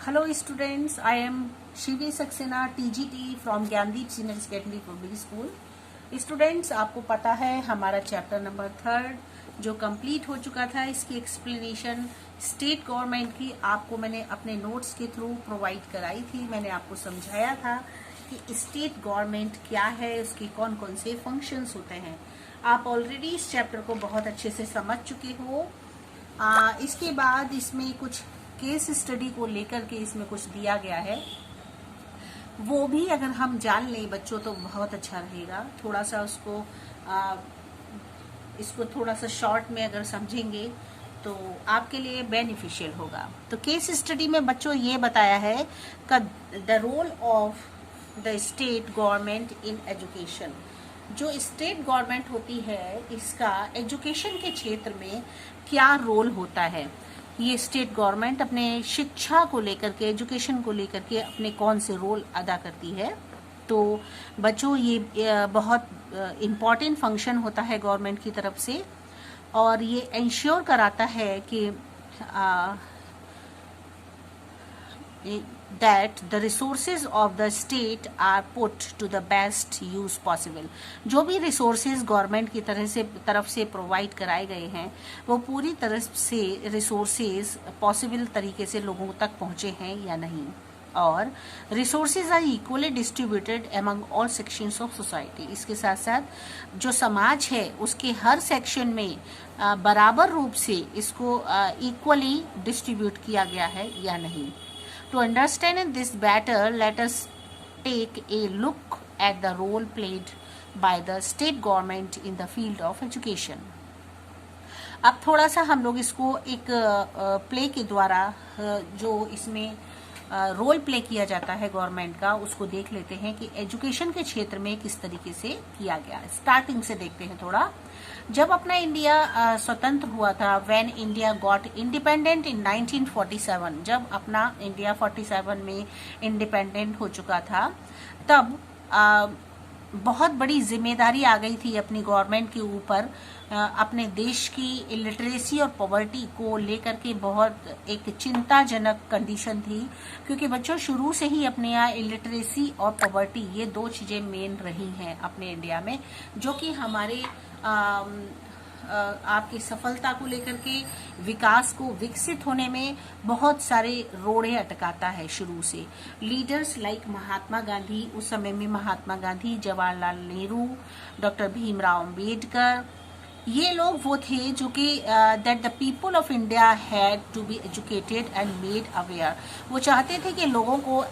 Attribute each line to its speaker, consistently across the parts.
Speaker 1: Hello students, I am Shivi Saxena, TGT from Gyandeep Senior Secondary Public School. Students, आपको पता है हमारा chapter number 3 जो complete हो चुका था, इसकी एक्सप्लेनेशन स्टेट गवर्नमेंट की आपको मैंने अपने नोट्स के थ्रू प्रोवाइड कराई थी। मैंने आपको समझाया था कि स्टेट गवर्नमेंट क्या है, उसके कौन कौन से फंक्शंस होते हैं। आप ऑलरेडी इस चैप्टर को बहुत अच्छे से समझ चुके हो। इसके बाद इसमें कुछ केस स्टडी को लेकर के इसमें कुछ दिया गया है, वो भी अगर हम जान लें बच्चों तो बहुत अच्छा रहेगा। थोड़ा सा इसको थोड़ा सा शॉर्ट में अगर समझेंगे तो आपके लिए बेनिफिशियल होगा। तो केस स्टडी में बच्चों ये बताया है कि the role of the state government in education. जो स्टेट गवर्नमेंट होती है, इसका एजुकेशन के क्षेत्र में क्या रोल होता है। ये स्टेट गवर्नमेंट अपने शिक्षा को लेकर के, एजुकेशन को लेकर के अपने कौन से रोल अदा करती है। तो बच्चों, ये बहुत इम्पॉर्टेंट फंक्शन होता है गवर्नमेंट की तरफ से, और ये इंश्योर कराता है कि that the resources of the state are put to the best use possible। जो भी रिसोर्सेज गवर्नमेंट की तरफ से प्रोवाइड कराए गए हैं, वो पूरी तरह से रिसोर्सेज पॉसिबल तरीके से लोगों तक पहुंचे हैं या नहीं। और resources are equally distributed among all sections of society. इसके साथ साथ जो समाज है उसके हर सेक्शन में बराबर रूप से इसको इक्वली डिस्ट्रीब्यूट किया गया है या नहीं। To understand this better, let us take a look at the role played by the state government in the field of education। अब थोड़ा सा हम लोग इसको एक प्ले के द्वारा जो इसमें रोल प्ले किया जाता है गवर्नमेंट का, उसको देख लेते हैं कि एजुकेशन के क्षेत्र में किस तरीके से किया गया। स्टार्टिंग से देखते हैं थोड़ा। जब अपना इंडिया स्वतंत्र हुआ था, when India got independent in 1947, जब अपना इंडिया 47 में इंडिपेंडेंट हो चुका था, तब बहुत बड़ी जिम्मेदारी आ गई थी अपनी गवर्नमेंट के ऊपर। अपने देश की इलिटरेसी और पॉवर्टी को लेकर के बहुत एक चिंताजनक कंडीशन थी, क्योंकि बच्चों शुरू से ही अपने यहाँ इलिटरेसी और पॉवर्टी ये दो चीजें मेन रही हैं अपने इंडिया में, जो कि हमारे आपकी सफलता को लेकर के, विकास को विकसित होने में बहुत सारे रोड़े अटकाता है शुरू से। लीडर्स लाइक महात्मा गांधी, उस समय में महात्मा गांधी, जवाहरलाल नेहरू, डॉक्टर भीमराव अंबेडकर, ये लोग वो थे जो कि that the people of India had to be educated and made aware. वो चाहते थे कि लोगों को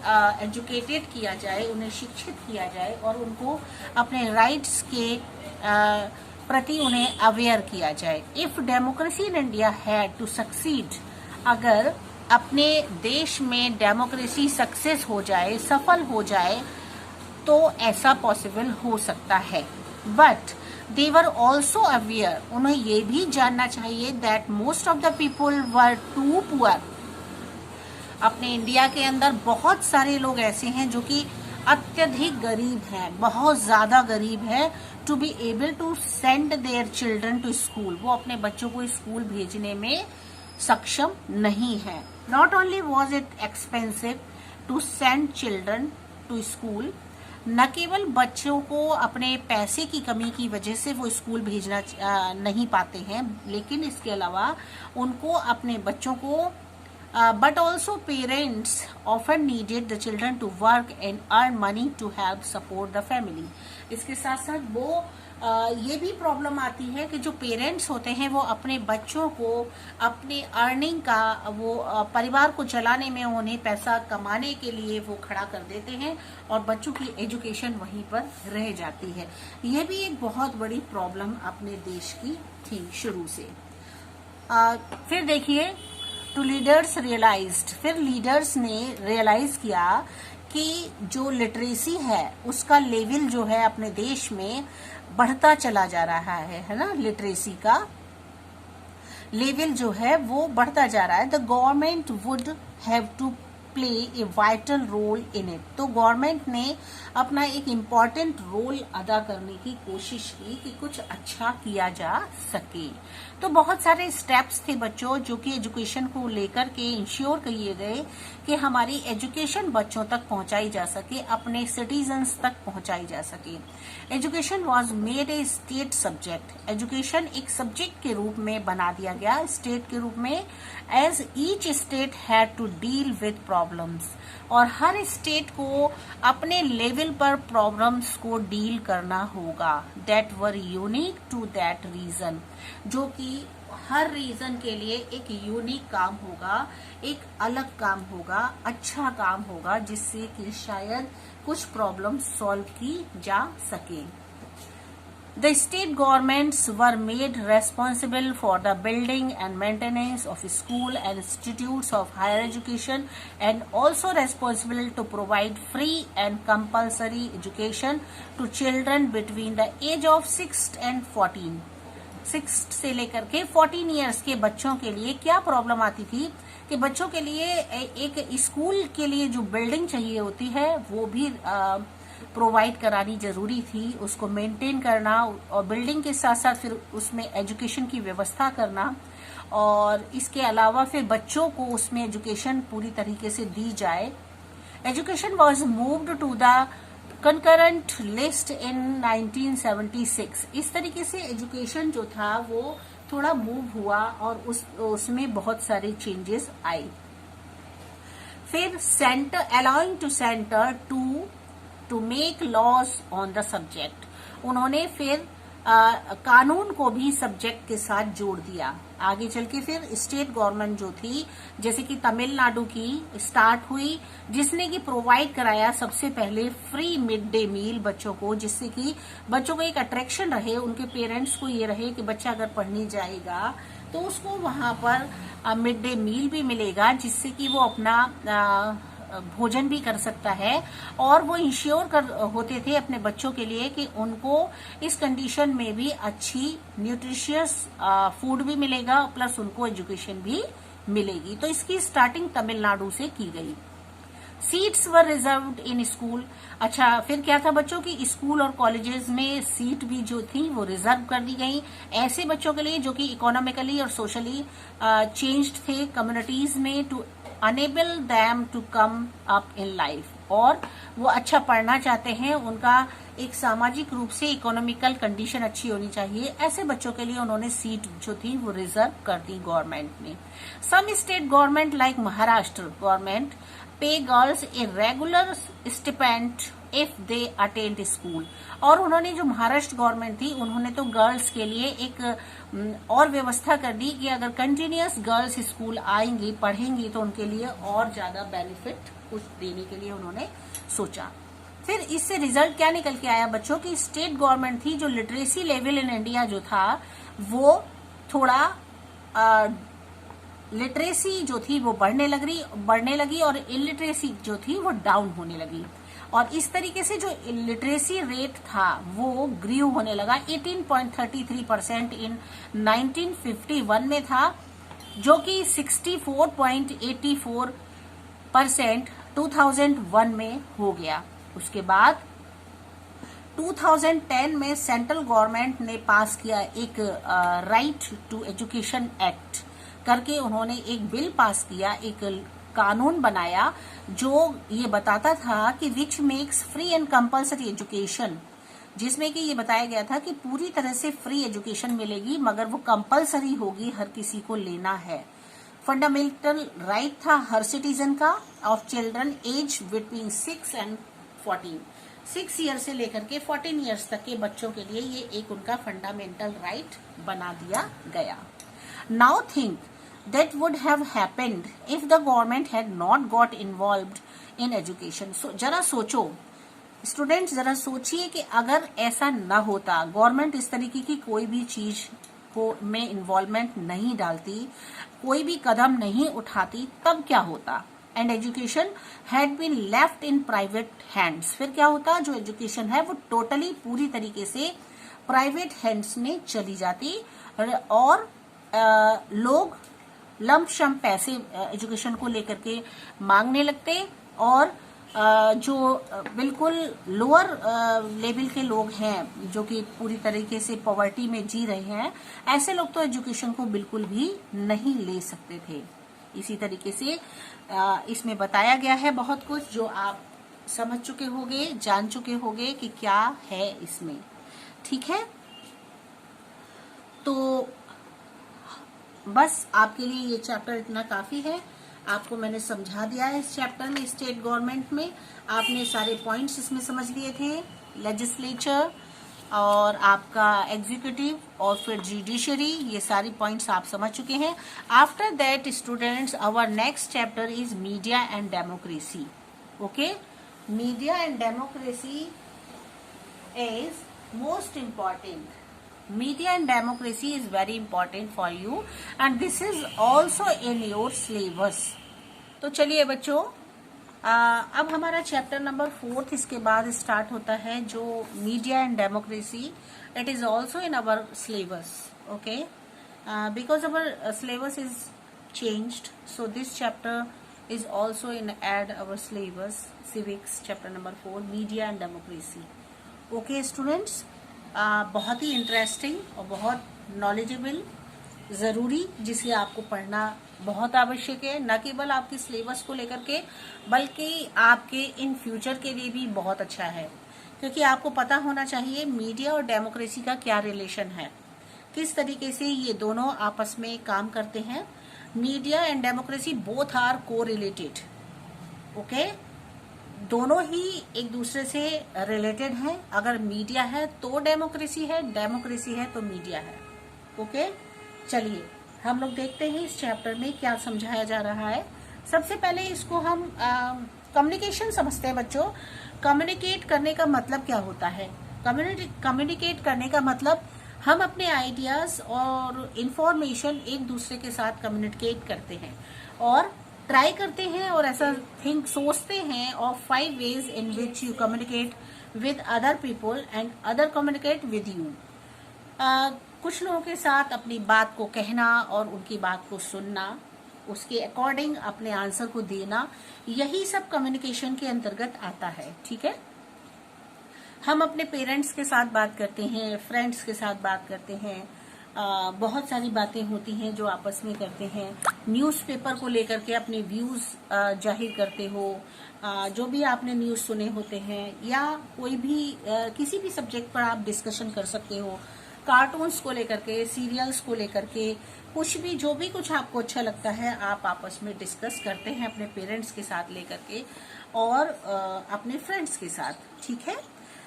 Speaker 1: एजुकेटेड किया जाए, उन्हें शिक्षित किया जाए और उनको अपने राइट्स के प्रति उन्हें अवेयर किया जाए। If democracy in India had to succeed, अगर अपने देश में डेमोक्रेसी सक्सेस हो जाए, सफल हो जाए, तो ऐसा पॉसिबल हो सकता है। But they were also aware, उन्हें ये भी जानना चाहिए that most of the people were too poor. अपने इंडिया के अंदर बहुत सारे लोग ऐसे हैं जो कि अत्यधिक गरीब हैं, बहुत ज्यादा गरीब है, to be able to send their children to school. वो अपने बच्चों को स्कूल भेजने में सक्षम नहीं है। Not only was it expensive to send children to school, न केवल बच्चों को अपने पैसे की कमी की वजह से वो स्कूल भेजना नहीं पाते हैं, लेकिन इसके अलावा उनको अपने बच्चों को but also parents often needed the children to work and earn money to help support the family। इसके साथ साथ वो ये भी प्रॉब्लम आती है कि जो पेरेंट्स होते हैं वो अपने बच्चों को अपने अर्निंग का, वो परिवार को चलाने में उन्हें पैसा कमाने के लिए वो खड़ा कर देते हैं और बच्चों की एजुकेशन वहीं पर रह जाती है। ये भी एक बहुत बड़ी प्रॉब्लम अपने देश की थी शुरू से। फिर देखिए, टू लीडर्स रियलाइज्ड, फिर लीडर्स ने रियलाइज किया कि जो लिटरेसी है उसका लेवल जो है अपने देश में बढ़ता चला जा रहा है ना, लिटरेसी का लेवल जो है वो बढ़ता जा रहा है। The government would have to play a vital role in it. तो गवर्नमेंट ने अपना एक इम्पॉर्टेंट रोल अदा करने की कोशिश की कि कुछ अच्छा किया जा सके। तो बहुत सारे स्टेप्स थे बच्चों जो कि एजुकेशन को लेकर के इंश्योर किए गए कि हमारी एजुकेशन बच्चों तक पहुंचाई जा सके, अपने सिटीजन्स तक पहुंचाई जा सके। Education was made a state subject. Education एक सब्जेक्ट के रूप में बना दिया गया, स्टेट के रूप में, as each state had to deal with problems. और हर स्टेट को अपने लेवल पर प्रॉब्लम्स को डील करना होगा, that were unique to that region, जो कि हर रीजन के लिए एक यूनिक काम होगा, एक अलग काम होगा, अच्छा काम होगा, जिससे कि शायद कुछ प्रॉब्लम सॉल्व की जा सके। The state governments were made responsible for the building and maintenance of school and institutes of higher education, and also responsible to provide free and compulsory education to children between the age of 6 and 14। 6 से लेकर के 14 years के बच्चों के लिए क्या problem आती थी कि बच्चों के लिए एक स्कूल के लिए जो बिल्डिंग चाहिए होती है वो भी प्रोवाइड करानी जरूरी थी, उसको मेंटेन करना, और बिल्डिंग के साथ साथ फिर उसमें एजुकेशन की व्यवस्था करना, और इसके अलावा फिर बच्चों को उसमें एजुकेशन पूरी तरीके से दी जाए। Education was moved to the concurrent list in 1976। इस तरीके से एजुकेशन जो था वो थोड़ा मूव हुआ और उसमें बहुत सारे चेंजेस आए। फिर centre allowing to centre to make laws on the subject. उन्होंने फिर कानून को भी सब्जेक्ट के साथ जोड़ दिया। आगे चल के फिर स्टेट गवर्नमेंट जो थी, जैसे कि तमिलनाडु की स्टार्ट हुई, जिसने कि प्रोवाइड कराया सबसे पहले फ्री मिड डे मील बच्चों को, जिससे कि बच्चों को एक अट्रैक्शन रहे, उनके पेरेंट्स को ये रहे कि बच्चा अगर पढ़ने जाएगा तो उसको वहां पर मिड डे मील भी मिलेगा, जिससे कि वो अपना भोजन भी कर सकता है। और वो इंश्योर होते थे अपने बच्चों के लिए कि उनको इस कंडीशन में भी अच्छी न्यूट्रिशियस फूड भी मिलेगा, प्लस उनको एजुकेशन भी मिलेगी। तो इसकी स्टार्टिंग तमिलनाडु से की गई। Seats were reserved in school. अच्छा, फिर क्या था बच्चों की स्कूल और कॉलेजेस में सीट भी जो थी वो रिजर्व कर दी गई ऐसे बच्चों के लिए जो कि इकोनॉमिकली और सोशली चेंज्ड थे कम्युनिटीज में, to enable them to come up in life. और वो अच्छा पढ़ना चाहते हैं, उनका एक सामाजिक रूप से इकोनॉमिकल कंडीशन अच्छी होनी चाहिए, ऐसे बच्चों के लिए उन्होंने सीट जो थी वो रिजर्व कर दी गवर्नमेंट ने। Some state government like Maharashtra government pay girls a regular stipend if they attend school. और उन्होंने जो महाराष्ट्र गवर्नमेंट थी उन्होंने तो गर्ल्स के लिए एक और व्यवस्था कर दी कि अगर कंटिन्यूअस गर्ल्स स्कूल आएंगी पढ़ेंगी तो उनके लिए और ज्यादा बेनिफिट कुछ देने के लिए उन्होंने सोचा। फिर इससे रिजल्ट क्या निकल के आया बच्चों की, स्टेट गवर्नमेंट थी जो लिटरेसी लेवल इन इंडिया जो था वो थोड़ा लिटरेसी जो थी वो बढ़ने लगी और इलिटरेसी जो थी वो डाउन होने लगी। और इस तरीके से जो लिटरेसी रेट था वो ग्रीव होने लगा। 18.33% इन 1951 में था, जो कि 64.84% 2001 में हो गया। उसके बाद 2010 में सेंट्रल गवर्नमेंट ने पास किया एक राइट टू एजुकेशन एक्ट करके, उन्होंने एक बिल पास किया, एक कानून बनाया जो ये बताता था कि which makes free and compulsory education, जिसमें कि ये बताया गया था कि पूरी तरह से फ्री एजुकेशन मिलेगी मगर वो कंपल्सरी होगी, हर किसी को लेना है। फंडामेंटल राइट था हर सिटीजन का of children age between 6 and 14। 6 year से लेकर के 14 ईयर्स तक के बच्चों के लिए ये एक उनका फंडामेंटल राइट बना दिया गया। Now think that would have happened if the government had not got involved in education। So जरा सोचो स्टूडेंट्स, जरा सोचिए कि अगर ऐसा न होता, गवर्नमेंट इस तरीके की कोई भी चीज को में इन्वॉल्वमेंट नहीं डालती, कोई भी कदम नहीं उठाती, तब क्या होता। And education had been left in private hands. फिर क्या होता, जो एजुकेशन है वो टोटली पूरी तरीके से प्राइवेट हैंड्स में चली जाती और लोग लंप सम पैसे एजुकेशन को लेकर के मांगने लगते, और जो बिल्कुल लोअर लेवल के लोग हैं जो कि पूरी तरीके से पॉवर्टी में जी रहे हैं, ऐसे लोग तो एजुकेशन को बिल्कुल भी नहीं ले सकते थे। इसी तरीके से इसमें बताया गया है बहुत कुछ जो आप समझ चुके होंगे, जान चुके होंगे कि क्या है इसमें। ठीक है, तो बस आपके लिए ये चैप्टर इतना काफी है। आपको मैंने समझा दिया है इस चैप्टर में। स्टेट गवर्नमेंट में आपने सारे पॉइंट्स इसमें समझ लिए थे, लेजिस्लेचर और आपका एग्जीक्यूटिव और फिर जुडिशरी, ये सारी पॉइंट्स आप समझ चुके हैं। After that students, our next chapter is media and democracy. Okay, media and democracy is most important. Media and democracy is very important for you and this is also in your syllabus. तो चलिए बच्चों, अब हमारा chapter number 4 इसके बाद start होता है, जो media and democracy. It is also in our syllabus. Okay, because our syllabus is changed, so this chapter is also in add our syllabus, civics chapter number 4, media and democracy. Okay students, बहुत ही interesting और बहुत knowledgeable, ज़रूरी, जिसे आपको पढ़ना बहुत आवश्यक है, न केवल आपके सिलेबस को लेकर के बल्कि आपके इन फ्यूचर के लिए भी बहुत अच्छा है, क्योंकि आपको पता होना चाहिए मीडिया और डेमोक्रेसी का क्या रिलेशन है, किस तरीके से ये दोनों आपस में काम करते हैं. Media and democracy both are correlated. Okay, दोनों ही एक दूसरे से रिलेटेड हैं. अगर मीडिया है तो डेमोक्रेसी है, डेमोक्रेसी है तो मीडिया है. ओके, चलिए हम लोग देखते हैं इस चैप्टर में क्या समझाया जा रहा है. सबसे पहले इसको हम कम्युनिकेशन समझते हैं बच्चों. कम्युनिकेट करने का मतलब क्या होता है? कम्युनिकेट करने का मतलब हम अपने आइडियाज और इंफॉर्मेशन एक दूसरे के साथ कम्युनिकेट करते हैं और ट्राई करते हैं और ऐसा सोचते हैं of 5 ways in which you communicate with other people and other communicate with you. कुछ लोगों के साथ अपनी बात को कहना और उनकी बात को सुनना, उसके अकॉर्डिंग अपने आंसर को देना, यही सब कम्युनिकेशन के अंतर्गत आता है. ठीक है, हम अपने पेरेंट्स के साथ बात करते हैं, फ्रेंड्स के साथ बात करते हैं, बहुत सारी बातें होती हैं जो आपस में करते हैं. न्यूज़पेपर को लेकर के अपने व्यूज जाहिर करते हो, जो भी आपने न्यूज़ सुने होते हैं, या कोई भी किसी भी सब्जेक्ट पर आप डिस्कशन कर सकते हो. कार्टून्स को लेकर के, सीरियल्स को लेकर के, कुछ भी, जो भी कुछ आपको अच्छा लगता है आप आपस में डिस्कस करते हैं अपने पेरेंट्स के साथ लेकर के और अपने फ्रेंड्स के साथ. ठीक है,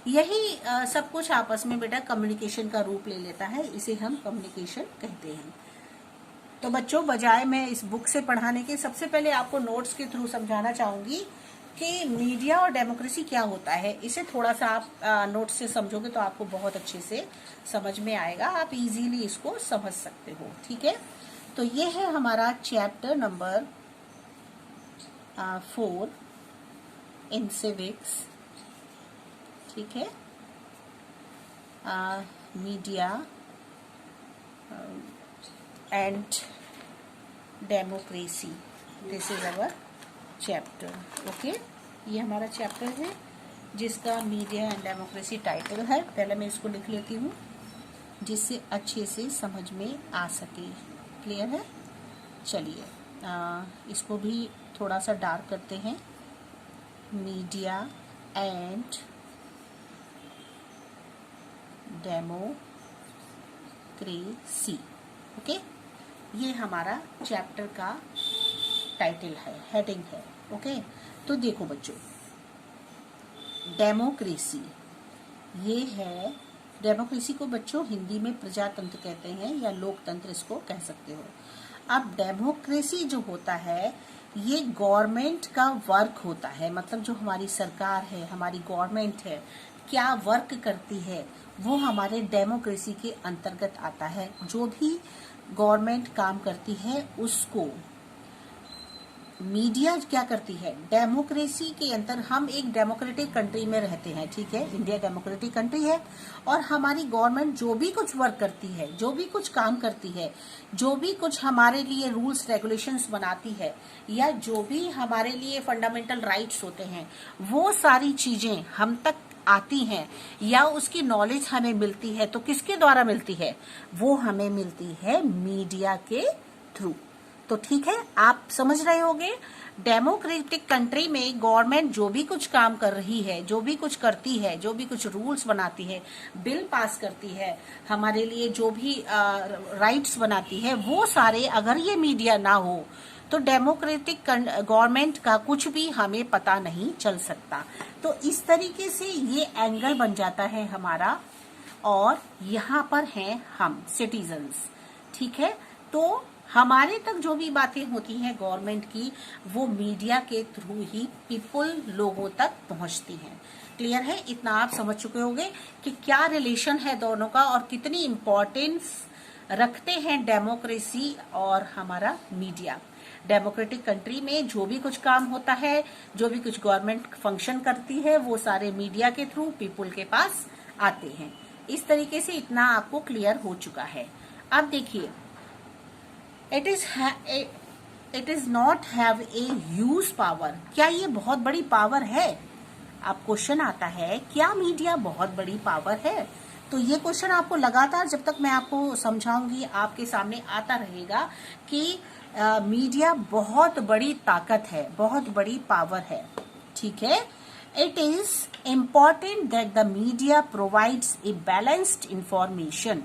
Speaker 1: यही सब कुछ आपस में बेटा कम्युनिकेशन का रूप ले लेता है, इसे हम कम्युनिकेशन कहते हैं. तो बच्चों, बजाय मैं इस बुक से पढ़ाने के, सबसे पहले आपको नोट्स के थ्रू समझाना चाहूंगी कि मीडिया और डेमोक्रेसी क्या होता है. इसे थोड़ा सा आप नोट्स से समझोगे तो आपको बहुत अच्छे से समझ में आएगा, आप इजीली इसको समझ सकते हो. ठीक है, तो ये है हमारा चैप्टर नंबर 4 इन सिविक्स. ठीक है, media and democracy, this is our chapter. Okay, ये हमारा चैप्टर है जिसका मीडिया एंड डेमोक्रेसी टाइटल है. पहले मैं इसको लिख लेती हूँ जिससे अच्छे से समझ में आ सके. क्लियर है? चलिए इसको भी थोड़ा सा डार्क करते हैं. Media and democracy. ओके, ये हमारा चैप्टर का टाइटल है, हेडिंग है. ओके, तो देखो बच्चों, डेमोक्रेसी ये है. डेमोक्रेसी को बच्चों हिंदी में प्रजातंत्र कहते हैं या लोकतंत्र इसको कह सकते हो. अब डेमोक्रेसी जो होता है ये गवर्नमेंट का वर्क होता है, मतलब जो हमारी सरकार है, हमारी गवर्नमेंट है, क्या वर्क करती है वो हमारे डेमोक्रेसी के अंतर्गत आता है. जो भी गवर्नमेंट काम करती है उसको मीडिया क्या करती है, डेमोक्रेसी के अंदर हम एक डेमोक्रेटिक कंट्री में रहते हैं, ठीक है, इंडिया डेमोक्रेटिक कंट्री है, और हमारी गवर्नमेंट जो भी कुछ वर्क करती है, जो भी कुछ काम करती है, जो भी कुछ हमारे लिए रूल्स रेगुलेशंस बनाती है, या जो भी हमारे लिए फंडामेंटल राइट्स होते हैं, वो सारी चीजें हम तक आती हैं या उसकी नॉलेज हमें मिलती है तो किसके द्वारा मिलती है, वो हमें मिलती है मीडिया के थ्रू। तो ठीक है, आप समझ रहे होंगे, डेमोक्रेटिक कंट्री में गवर्नमेंट जो भी कुछ काम कर रही है, जो भी कुछ करती है, जो भी कुछ रूल्स बनाती है, बिल पास करती है, हमारे लिए जो भी राइट्स बनाती है, वो सारे अगर ये मीडिया ना हो तो डेमोक्रेटिक गवर्नमेंट का कुछ भी हमें पता नहीं चल सकता। तो इस तरीके से ये एंगल बन जाता है हमारा, और यहाँ पर हैं हम सिटीजन्स, ठीक है। तो हमारे तक जो भी बातें होती हैं गवर्नमेंट की, वो मीडिया के थ्रू ही पीपल, लोगों तक पहुंचती हैं। क्लियर है, इतना आप समझ चुके होंगे कि क्या रिलेशन है दोनों का और कितनी इम्पोर्टेंस रखते हैं डेमोक्रेसी और हमारा मीडिया। डेमोक्रेटिक कंट्री में जो भी कुछ काम होता है, जो भी कुछ गवर्नमेंट फंक्शन करती है, वो सारे मीडिया के थ्रू पीपल के पास आते हैं। इस तरीके से इतना आपको क्लियर हो चुका है। अब देखिए, it is not have a huge power. क्या ये बहुत बड़ी पावर है? अब क्वेश्चन आता है, क्या मीडिया बहुत बड़ी पावर है? तो ये क्वेश्चन आपको लगातार जब तक मैं आपको समझाऊंगी आपके सामने आता रहेगा कि मीडिया बहुत बड़ी ताकत है, बहुत बड़ी पावर है, ठीक है। It is important that the media provides a balanced information,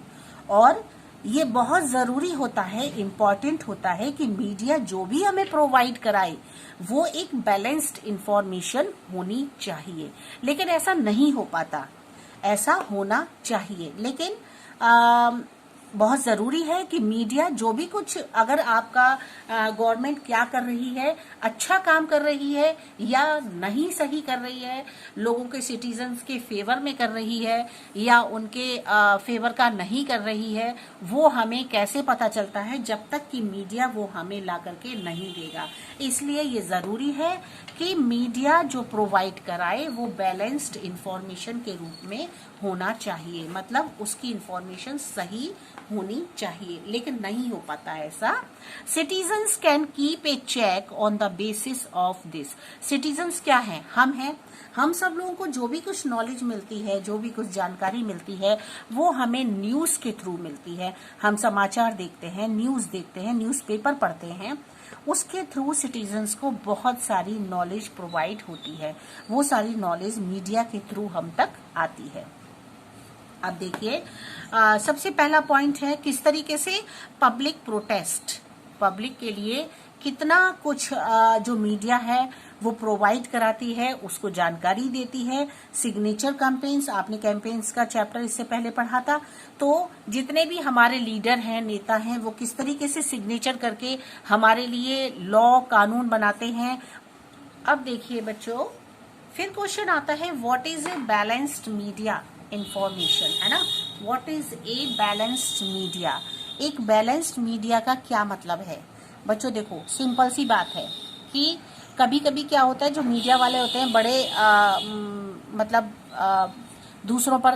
Speaker 1: और ये बहुत जरूरी होता है, इम्पॉर्टेंट होता है कि मीडिया जो भी हमें प्रोवाइड कराए वो एक बैलेंस्ड इंफॉर्मेशन होनी चाहिए। लेकिन ऐसा नहीं हो पाता, ऐसा होना चाहिए, लेकिन बहुत जरूरी है कि मीडिया जो भी कुछ, अगर आपका गवर्नमेंट क्या कर रही है, अच्छा काम कर रही है या नहीं सही कर रही है, लोगों के सिटीजन्स के फेवर में कर रही है या उनके फेवर का नहीं कर रही है, वो हमें कैसे पता चलता है, जब तक कि मीडिया वो हमें ला करके नहीं देगा। इसलिए ये जरूरी है कि मीडिया जो प्रोवाइड कराए वो बैलेंस्ड इंफॉर्मेशन के रूप में होना चाहिए, मतलब उसकी इंफॉर्मेशन सही होनी चाहिए, लेकिन नहीं हो पाता ऐसा। Citizens can keep a check on the basis of this. Citizens क्या हैं? हम हैं। हम सब लोगों को जो भी कुछ नॉलेज मिलती है, जो भी कुछ जानकारी मिलती है, वो हमें न्यूज के थ्रू मिलती है। हम समाचार देखते हैं, न्यूज देखते हैं, न्यूज़पेपर पढ़ते हैं, उसके थ्रू सिटीजन्स को बहुत सारी नॉलेज प्रोवाइड होती है। वो सारी नॉलेज मीडिया के थ्रू हम तक आती है। अब देखिए, सबसे पहला पॉइंट है किस तरीके से पब्लिक प्रोटेस्ट, पब्लिक के लिए कितना कुछ जो मीडिया है वो प्रोवाइड कराती है, उसको जानकारी देती है। सिग्नेचर कैंपेन्स, आपने कैंपेन्स का चैप्टर इससे पहले पढ़ा था। तो जितने भी हमारे लीडर हैं, नेता हैं, वो किस तरीके से सिग्नेचर करके हमारे लिए लॉ, कानून बनाते हैं। अब देखिए बच्चों, फिर क्वेश्चन आता है, what is a balanced media information, है ना। What is a balanced media? एक बैलेंस्ड मीडिया का क्या मतलब है बच्चों? देखो, सिंपल सी बात है कि कभी कभी क्या होता है, जो मीडिया वाले होते हैं बड़े मतलब दूसरों पर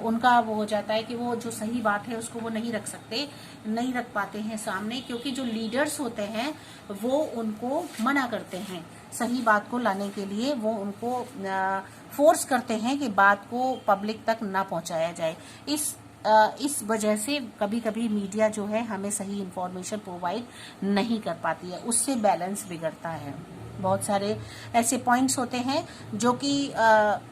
Speaker 1: उनका वो हो जाता है कि वो जो सही बात है उसको वो नहीं रख सकते, नहीं रख पाते हैं सामने, क्योंकि जो लीडर्स होते हैं वो उनको मना करते हैं सही बात को लाने के लिए। वो उनको फोर्स करते हैं कि बात को पब्लिक तक ना पहुंचाया जाए। इस वजह से कभी कभी मीडिया जो है हमें सही इंफॉर्मेशन प्रोवाइड नहीं कर पाती है, उससे बैलेंस बिगड़ता है। बहुत सारे ऐसे पॉइंट्स होते हैं जो कि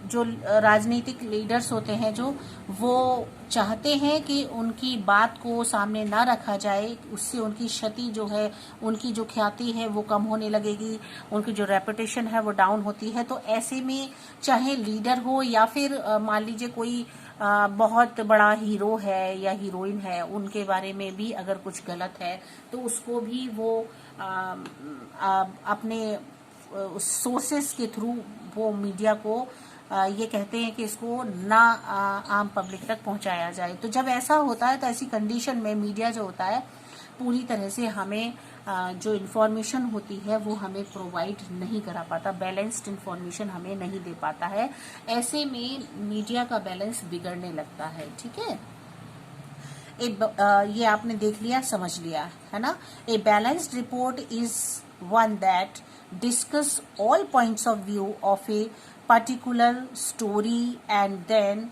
Speaker 1: जो राजनीतिक लीडर्स होते हैं, जो वो चाहते हैं कि उनकी बात को सामने ना रखा जाए, उससे उनकी क्षति जो है, उनकी जो ख्याति है वो कम होने लगेगी, उनकी जो रेपुटेशन है वो डाउन होती है। तो ऐसे में चाहे लीडर हो या फिर मान लीजिए कोई बहुत बड़ा हीरो है या हीरोइन है, उनके बारे में भी अगर कुछ गलत है तो उसको भी वो अपने सोर्सेस के थ्रू वो मीडिया को ये कहते हैं कि इसको ना आम पब्लिक तक पहुंचाया जाए। तो जब ऐसा होता है तो ऐसी कंडीशन में मीडिया जो होता है पूरी तरह से हमें जो इन्फॉर्मेशन होती है वो हमें प्रोवाइड नहीं करा पाता, बैलेंस्ड इन्फॉर्मेशन हमें नहीं दे पाता है। ऐसे में मीडिया का बैलेंस बिगड़ने लगता है। ठीक है, ये आपने देख लिया, समझ लिया है ना। A balanced report is one that discuss all points of view of a particular story and then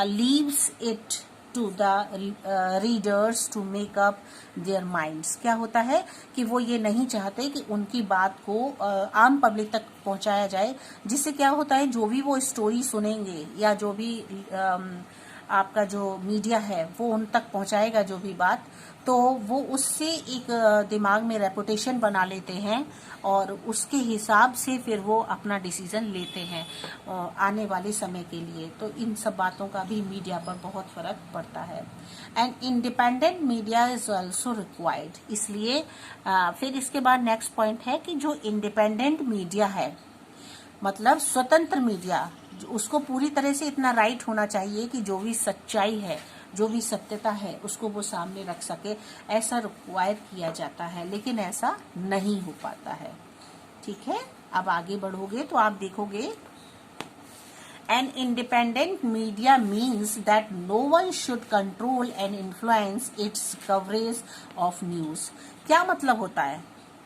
Speaker 1: leaves it to the readers to make up their minds. क्या होता है कि वो ये नहीं चाहते कि उनकी बात को आम पब्लिक तक पहुंचाया जाए, जिससे क्या होता है जो भी वो स्टोरी सुनेंगे या जो भी आपका जो मीडिया है वो उन तक पहुंचाएगा जो भी बात, तो वो उससे एक दिमाग में रेपुटेशन बना लेते हैं और उसके हिसाब से फिर वो अपना डिसीजन लेते हैं आने वाले समय के लिए। तो इन सब बातों का भी मीडिया पर बहुत फर्क पड़ता है। And independent media is also required. इसलिए फिर इसके बाद नेक्स्ट पॉइंट है कि जो इंडिपेंडेंट मीडिया है, मतलब स्वतंत्र मीडिया, उसको पूरी तरह से इतना राइट होना चाहिए कि जो भी सच्चाई है, जो भी सत्यता है, उसको वो सामने रख सके, ऐसा रिक्वायर किया जाता है, लेकिन ऐसा नहीं हो पाता है। ठीक है, अब आगे बढ़ोगे तो आप देखोगे an independent media means that no one should control and influence its coverage of news. क्या मतलब होता है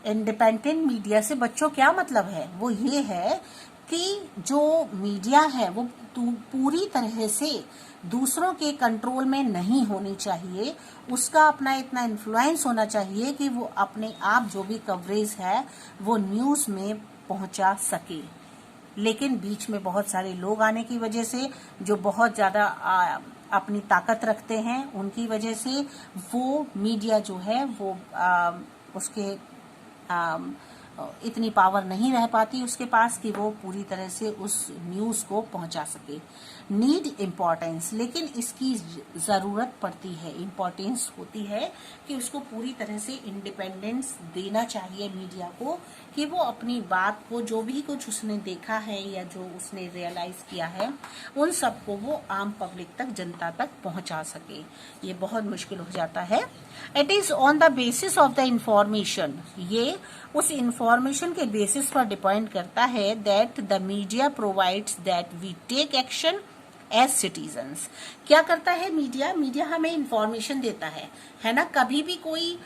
Speaker 1: इंडिपेंडेंट मीडिया से बच्चों? क्या मतलब है? वो ये है कि जो मीडिया है वो पूरी तरह से दूसरों के कंट्रोल में नहीं होनी चाहिए, उसका अपना इतना इन्फ्लुएंस होना चाहिए कि वो अपने आप जो भी कवरेज है वो न्यूज में पहुंचा सके। लेकिन बीच में बहुत सारे लोग आने की वजह से, जो बहुत ज्यादा अपनी ताकत रखते हैं, उनकी वजह से वो मीडिया जो है वो उसके इतनी पावर नहीं रह पाती उसके पास कि वो पूरी तरह से उस न्यूज को पहुंचा सके। नीड इम्पोर्टेंस, लेकिन इसकी जरूरत पड़ती है, इम्पोर्टेंस होती है कि उसको पूरी तरह से इंडिपेंडेंस देना चाहिए मीडिया को, कि वो अपनी बात को, जो भी कुछ उसने देखा है या जो उसने रियलाइज किया है, उन सबको वो आम पब्लिक तक, जनता तक पहुंचा सके। ये बहुत मुश्किल हो जाता है। It is on the basis of the information, ये उस इंफॉर्मेशन के बेसिस पर डिपेंड करता है that the media provides that we take action as citizens. क्या करता है मीडिया? मीडिया हमें इंफॉर्मेशन देता है ना। कभी भी कोई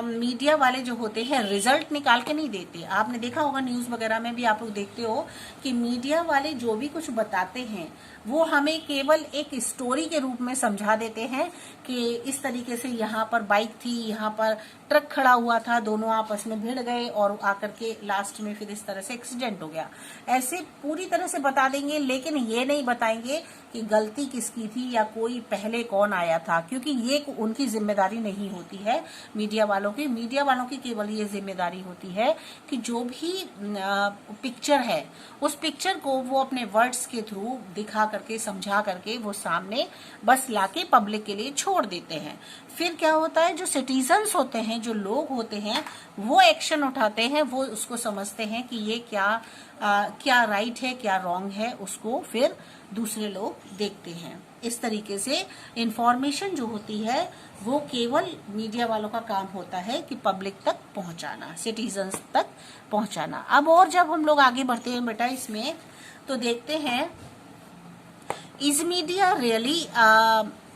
Speaker 1: मीडिया वाले जो होते हैं रिजल्ट निकाल के नहीं देते। आपने देखा होगा न्यूज वगैरह में भी आप लोग देखते हो कि मीडिया वाले जो भी कुछ बताते हैं वो हमें केवल एक स्टोरी के रूप में समझा देते हैं कि इस तरीके से यहाँ पर बाइक थी, यहाँ पर ट्रक खड़ा हुआ था, दोनों आपस में भिड़ गए और आकर के लास्ट में फिर इस तरह से एक्सीडेंट हो गया। ऐसे पूरी तरह से बता देंगे, लेकिन ये नहीं बताएंगे कि गलती किसकी थी या कोई पहले कौन आया था, क्योंकि ये उनकी जिम्मेदारी नहीं होती है मीडिया वालों की। मीडिया वालों की केवल ये जिम्मेदारी होती है कि जो भी पिक्चर है उस पिक्चर को वो अपने वर्ड्स के थ्रू दिखा करके, समझा करके वो सामने बस लाके पब्लिक के लिए छोड़ देते हैं। फिर क्या होता है, जो सिटीजन्स होते हैं, जो लोग होते हैं, वो एक्शन उठाते हैं, वो उसको समझते हैं कि ये क्या राइट है, क्या रॉन्ग है, उसको फिर दूसरे लोग देखते हैं। इस तरीके से इंफॉर्मेशन जो होती है वो केवल मीडिया वालों का काम होता है कि पब्लिक तक पहुंचाना, सिटीजन्स तक पहुंचाना। अब और जब हम लोग आगे बढ़ते हैं बेटा इसमें, तो देखते हैं इज मीडिया रियली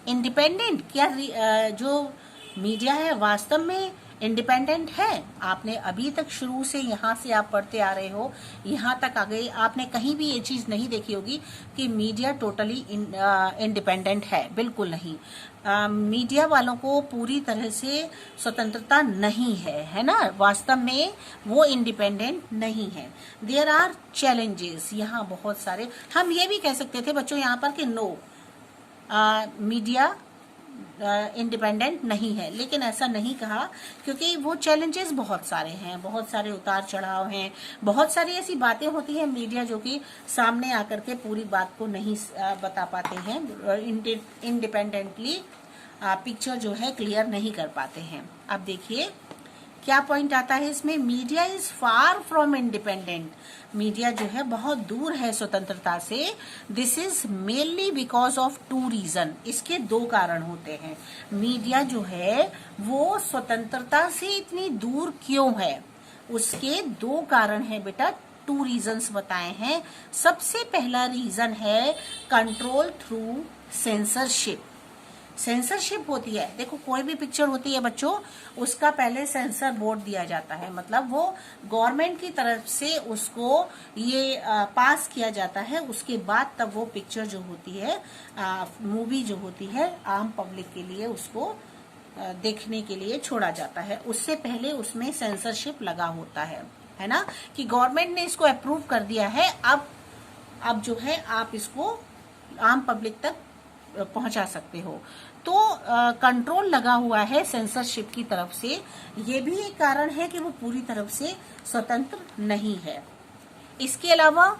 Speaker 1: इंडिपेंडेंट? क्या जो मीडिया है वास्तव में इंडिपेंडेंट है? आपने अभी तक शुरू से यहाँ से आप पढ़ते आ रहे हो, यहाँ तक आ गए, आपने कहीं भी ये चीज नहीं देखी होगी कि मीडिया टोटली इंडिपेंडेंट है। बिल्कुल नहीं। मीडिया वालों को पूरी तरह से स्वतंत्रता नहीं है ना, वास्तव में वो इंडिपेंडेंट नहीं है। देयर आर चैलेंजेस, यहाँ बहुत सारे, हम ये भी कह सकते थे बच्चों यहाँ पर कि नो मीडिया इंडिपेंडेंट नहीं है, लेकिन ऐसा नहीं कहा, क्योंकि वो चैलेंजेस बहुत सारे हैं, बहुत सारे उतार चढ़ाव हैं, बहुत सारी ऐसी बातें होती हैं मीडिया जो कि सामने आकर के पूरी बात को नहीं बता पाते हैं, इंडिपेंडेंटली पिक्चर जो है क्लियर नहीं कर पाते हैं। अब देखिए क्या पॉइंट आता है इसमें? Media is far from independent. Media जो है बहुत दूर है स्वतंत्रता से। This is mainly because of two reason. इसके दो कारण होते हैं। मीडिया जो है वो स्वतंत्रता से इतनी दूर क्यों है? उसके दो कारण हैं बेटा, टू रीजंस बताए हैं। सबसे पहला रीजन है कंट्रोल थ्रू सेंसरशिप। सेंसरशिप होती है, देखो कोई भी पिक्चर होती है बच्चों, उसका पहले सेंसर बोर्ड दिया जाता है, मतलब वो गवर्नमेंट की तरफ से उसको ये पास किया जाता है। उसके बाद तब वो पिक्चर जो होती है, मूवी जो होती है, आम पब्लिक के लिए उसको देखने के लिए छोड़ा जाता है। उससे पहले उसमें सेंसरशिप लगा होता है ना, कि गवर्नमेंट ने इसको अप्रूव कर दिया है, अब जो है आप इसको आम पब्लिक तक पहुंचा सकते हो। तो कंट्रोल लगा हुआ है सेंसरशिप की तरफ से। ये भी एक कारण है कि वो पूरी तरफ से स्वतंत्र नहीं है। इसके अलावा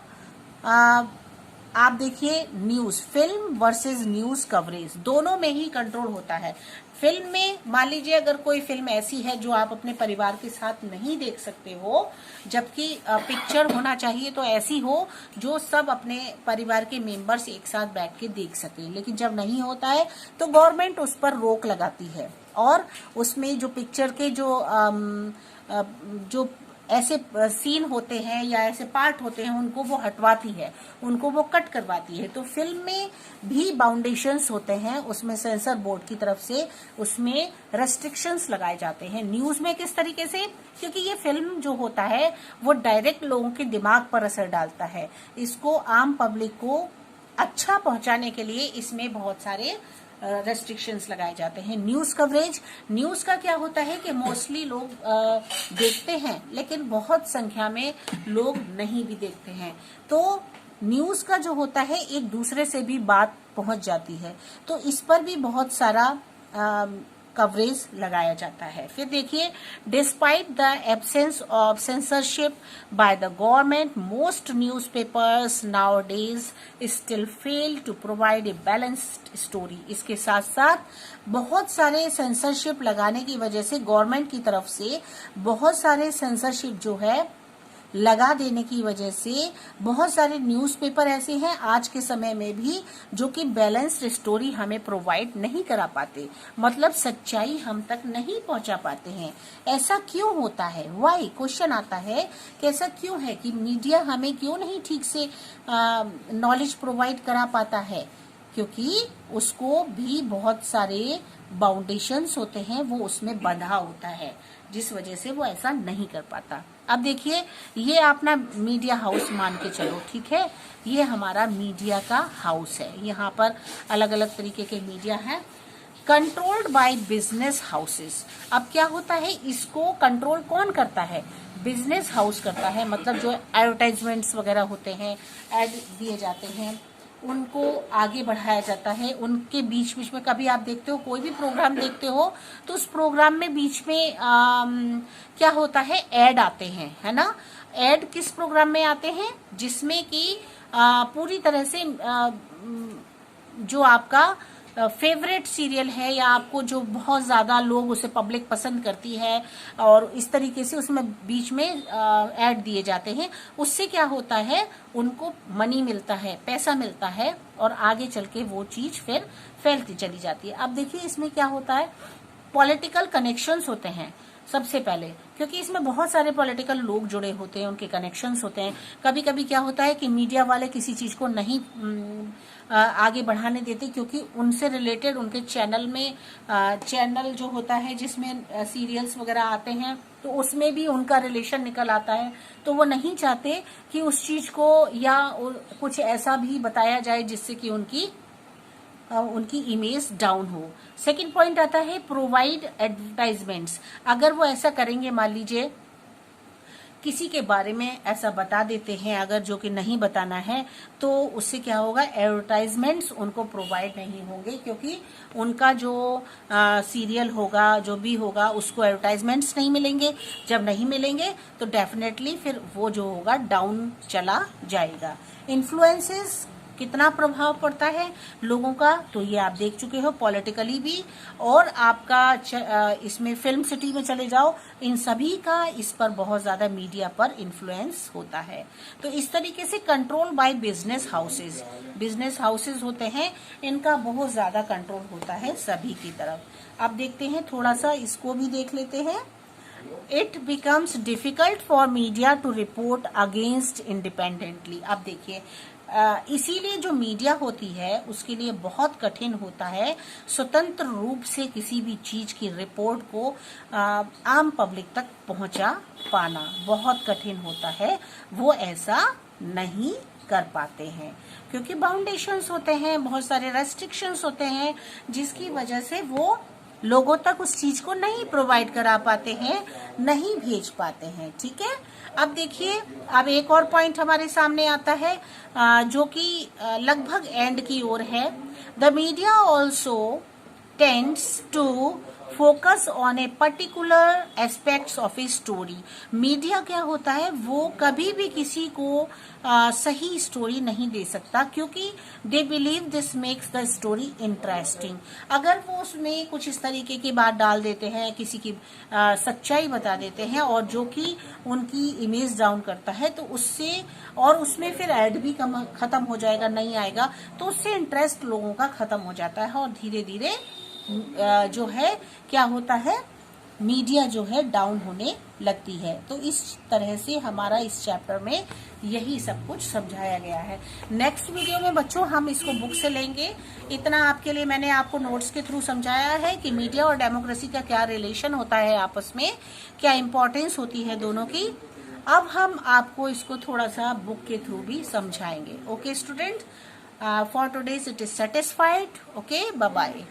Speaker 1: आप देखिए news, film versus news coverage, दोनों में ही कंट्रोल होता है। फिल्म में मान लीजिए अगर कोई फिल्म ऐसी है जो आप अपने परिवार के साथ नहीं देख सकते हो, जबकि पिक्चर होना चाहिए तो ऐसी हो जो सब अपने परिवार के मेंबर्स एक साथ बैठ के देख सके, लेकिन जब नहीं होता है तो गवर्नमेंट उस पर रोक लगाती है और उसमें जो पिक्चर के जो ऐसे सीन होते हैं या ऐसे पार्ट होते हैं उनको वो हटवाती है, उनको वो कट करवाती है। तो फिल्म में भी बाउंडेशंस होते हैं, उसमें सेंसर बोर्ड की तरफ से उसमें रेस्ट्रिक्शंस लगाए जाते हैं। न्यूज में किस तरीके से? क्योंकि ये फिल्म जो होता है वो डायरेक्ट लोगों के दिमाग पर असर डालता है। इसको आम पब्लिक को अच्छा पहुंचाने के लिए इसमें बहुत सारे रेस्ट्रिक्शंस लगाए जाते हैं। न्यूज कवरेज, न्यूज का क्या होता है कि मोस्टली लोग देखते हैं, लेकिन बहुत संख्या में लोग नहीं भी देखते हैं। तो न्यूज का जो होता है एक दूसरे से भी बात पहुंच जाती है, तो इस पर भी बहुत सारा कवरेज लगाया जाता है। फिर देखिए, despite the absence of censorship by the government, most newspapers nowadays still fail to provide a balanced story. इसके साथ साथ बहुत सारे सेंसरशिप लगाने की वजह से, गवर्नमेंट की तरफ से बहुत सारे सेंसरशिप जो है लगा देने की वजह से, बहुत सारे न्यूज़पेपर ऐसे हैं आज के समय में भी जो कि बैलेंस्ड स्टोरी हमें प्रोवाइड नहीं करा पाते, मतलब सच्चाई हम तक नहीं पहुंचा पाते हैं। ऐसा क्यों होता है? वाई क्वेश्चन आता है कि ऐसा क्यों है कि मीडिया हमें क्यों नहीं ठीक से नॉलेज प्रोवाइड करा पाता है? क्योंकि उसको भी बहुत सारे बाउंडेशंस होते हैं, वो उसमें बंधा होता है, जिस वजह से वो ऐसा नहीं कर पाता। अब देखिए, ये अपना मीडिया हाउस मान के चलो, ठीक है, ये हमारा मीडिया का हाउस है। यहाँ पर अलग अलग तरीके के मीडिया हैं, कंट्रोल्ड बाय बिजनेस हाउसेस। अब क्या होता है, इसको कंट्रोल कौन करता है? बिजनेस हाउस करता है, मतलब जो एडवर्टाइजमेंट्स वगैरह होते हैं, एड दिए जाते हैं, उनको आगे बढ़ाया जाता है। उनके बीच बीच में कभी आप देखते हो, कोई भी प्रोग्राम देखते हो तो उस प्रोग्राम में बीच में क्या होता है, ऐड आते हैं, है ना। ऐड किस प्रोग्राम में आते हैं? जिसमें कि पूरी तरह से जो आपका फेवरेट सीरियल है या आपको जो बहुत ज्यादा लोग उसे पब्लिक पसंद करती है, और इस तरीके से उसमें बीच में ऐड दिए जाते हैं। उससे क्या होता है, उनको मनी मिलता है, पैसा मिलता है, और आगे चल के वो चीज फिर फैलती चली जाती है। अब देखिए, इसमें क्या होता है, पॉलिटिकल कनेक्शंस होते हैं सबसे पहले, क्योंकि इसमें बहुत सारे पॉलिटिकल लोग जुड़े होते हैं, उनके कनेक्शंस होते हैं। कभी कभी क्या होता है कि मीडिया वाले किसी चीज को नहीं आगे बढ़ाने देते, क्योंकि उनसे रिलेटेड उनके चैनल में चैनल जो होता है जिसमें सीरियल्स वगैरह आते हैं, तो उसमें भी उनका रिलेशन निकल आता है, तो वो नहीं चाहते कि उस चीज को या कुछ ऐसा भी बताया जाए जिससे कि उनकी इमेज डाउन हो। सेकंड पॉइंट आता है प्रोवाइड एडवर्टाइजमेंट्स। अगर वो ऐसा करेंगे, मान लीजिए किसी के बारे में ऐसा बता देते हैं अगर जो कि नहीं बताना है, तो उससे क्या होगा, एडवर्टाइजमेंट्स उनको प्रोवाइड नहीं होंगे, क्योंकि उनका जो सीरियल होगा, जो भी होगा, उसको एडवर्टाइजमेंट्स नहीं मिलेंगे। जब नहीं मिलेंगे तो डेफिनेटली फिर वो जो होगा डाउन चला जाएगा। इन्फ्लुएंसेस कितना प्रभाव पड़ता है लोगों का, तो ये आप देख चुके हो पॉलिटिकली भी, और आपका इसमें फिल्म सिटी में चले जाओ, इन सभी का इस पर बहुत ज्यादा मीडिया पर इन्फ्लुएंस होता है। तो इस तरीके से कंट्रोल बाय बिजनेस हाउसेज होते हैं, इनका बहुत ज्यादा कंट्रोल होता है सभी की तरफ। अब देखते हैं, थोड़ा सा इसको भी देख लेते हैं। It becomes difficult for media to report against independently। अब देखिए, इसीलिए जो मीडिया होती है उसके लिए बहुत कठिन होता है स्वतंत्र रूप से किसी भी चीज की रिपोर्ट को आम पब्लिक तक पहुंचा पाना बहुत कठिन होता है। वो ऐसा नहीं कर पाते हैं क्योंकि बाउंडेशंस होते हैं, बहुत सारे रेस्ट्रिक्शंस होते हैं, जिसकी वजह से वो लोगों तक उस चीज को नहीं प्रोवाइड करा पाते हैं, नहीं भेज पाते हैं। ठीक है, अब देखिए, अब एक और पॉइंट हमारे सामने आता है जो कि लगभग एंड की ओर है। The media also tends to focus on a particular aspects of a story. Media क्या होता है, वो कभी भी किसी को सही स्टोरी नहीं दे सकता, क्योंकि they believe this makes the story interesting. अगर वो उसमें कुछ इस तरीके की बात डाल देते हैं, किसी की सच्चाई बता देते हैं और जो कि उनकी इमेज डाउन करता है, तो उससे, और उसमें फिर एड भी खत्म हो जाएगा, नहीं आएगा, तो उससे इंटरेस्ट लोगों का खत्म हो जाता है और धीरे धीरे जो है क्या होता है, मीडिया जो है डाउन होने लगती है। तो इस तरह से हमारा इस चैप्टर में यही सब कुछ समझाया गया है। नेक्स्ट वीडियो में बच्चों हम इसको बुक से लेंगे। इतना आपके लिए मैंने आपको नोट्स के थ्रू समझाया है कि मीडिया और डेमोक्रेसी का क्या रिलेशन होता है आपस में, क्या इंपॉर्टेंस होती है दोनों की। अब हम आपको इसको थोड़ा सा बुक के थ्रू भी समझाएंगे। Okay student, for today it is satisfied. Okay, bye bye.